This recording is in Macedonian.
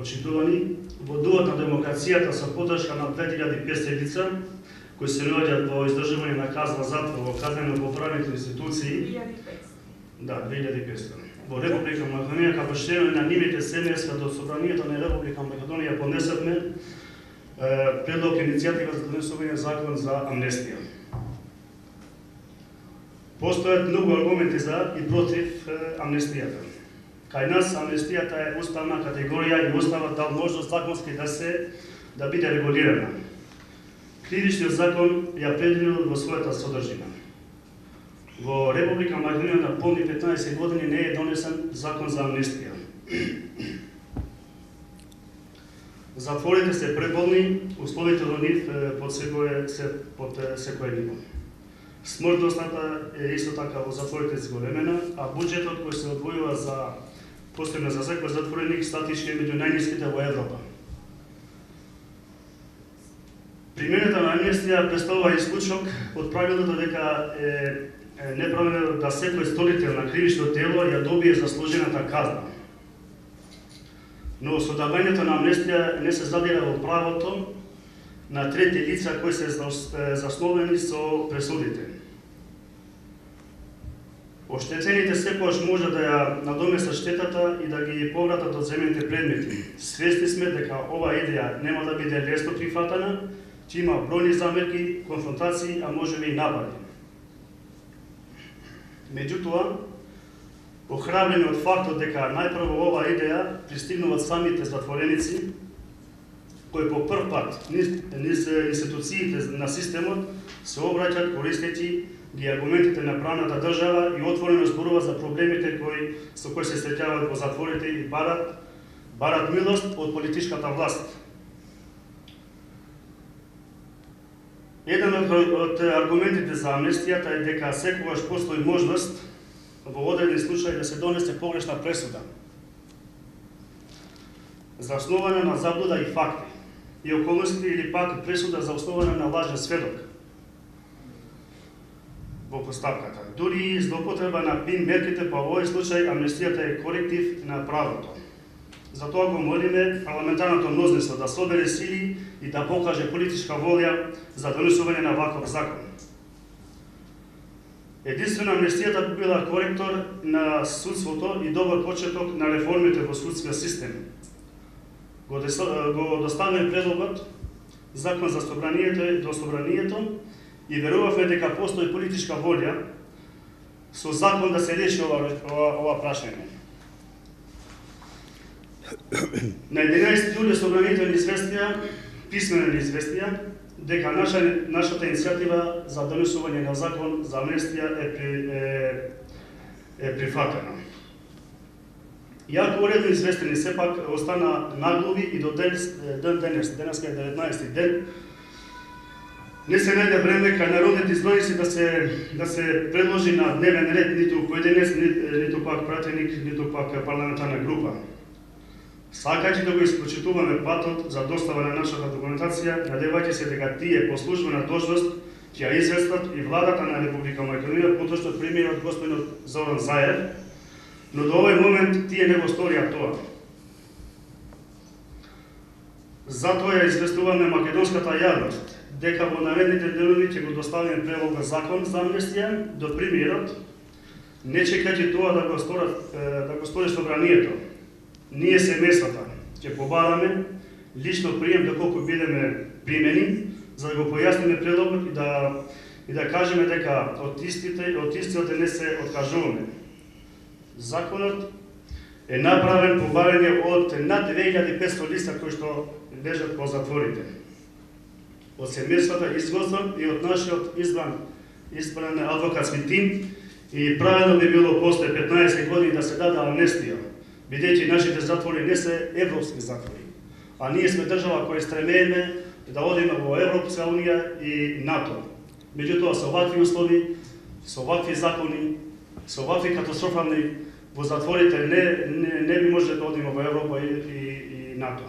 почитувани, во дуот на демокрацијата со поддршка на 2500 лица, кои се наоѓаат во издржување на казна затвор во казнено-поправните институции. 2500. Да, 2500. Во Република Македонија, како членови на нивните семејства до Собранието на Република Македонија поднесовме предлог иницијатива за донесување закон за амнестија. Постојат многу аргументи за и против амнестијата. Кај нас амнестијата е уставна категорија и уставот дал можност законски да биде регулирана. Кривичниот закон ја предвидил во својата содржина. Во Република Македонија на полни 15 години не е донесен закон за амнестија. Затворите се преболни, условите до нив под секој ниво. Смртността е исто така во затворите зголемена, а буџетот кој се одвојува за посебно за секој затвореник статички е меѓу најниските во Европа. Примената на амнестија представува исклучок од правилото дека е неправилно да секој сторител на кривично дело ја добие заслужената казна. Но содавањето на амнестија не се задира во правото на трети лица кои се засловени со пресудите. Оштетените секогаш може да ја надоместат штетата и да ги повратат одземените предмети. Свесни сме дека ова идеја нема да биде лесно прифатана, че има бројни замерки, конфронтации, а можеби и напади. Меѓутоа, охрабрени од фактот дека најпрво ова идеја пристигнуваат самите затвореници, кои по прв пат низ институциите на системот се обраќаат користејќи ги аргументите на правната држава и отворено зборуваат за проблемите со кои се среќаваат во затворите и барат милост од политичката власт. Еден од аргументите за амнестијата е дека секогаш постои можност во одредени случаи да се донесе погрешна пресуда, заснована на заблуда и факти, и околности или пак пресуда за основана на лажен сведок во постапката. Дури и злоупотреба на ПИН мерките, па во овој случај амнестијата е коректив на правото. Затоа го молиме парламентарното мнозинство да собере сили и да покаже политичка волја за донесување на ваков закон. Единствено амнестијата би била коректор на судството и добар почеток на реформите во судскиот систем. Го доставиме предлогот закон за собранието и верувавме дека постои политичка волја со закон да се реши ова прашање. На 11 јули собранието ни известија, писмено ни известија, дека нашата иницијатива за донесување на закон за амнестија е прифатена. Иако уредно известени, сепак остана наглуви и до денеска е 19 ден, не се најде време кај народните избраници да се предложи на дневен ред ниту поединец, ниту пак пратеник, ниту пак парламентарна група. Сакајќи да го испочитуваме патот за достава на нашата документација, надевајќи се дека тие по службена должност ќе ја известат и владата на Република Македонија, поточно премиерот господинот Зоран Заев, но до овој момент тие не го сторија тоа. Затоа ја известуваме македонската јавност дека во наредните денови ќе го доставиме предлог на закон за амнестија до премиерот, не чекајќи тоа да го стори собранието. Ние семејствата ќе побараме лично прием доколку бидеме примени, за да го појасниме предлогот и да кажеме дека од истиот не се откажуваме. Законот е направен по барање од над 2500 лица кои што лежат по затворите. Од семејствата изготвен и од нашиот избран адвокатски тим, и правилно би било после 15 години да се даде амнестија, бидејќи нашите затвори не се европски затвори, а ние сме држава која стремееме да одиме во Европска унија и НАТО. Меѓутоа, со овакви услови, со овакви закони, со овакви катастрофални во затворите не би може да одиме во Европа и НАТО.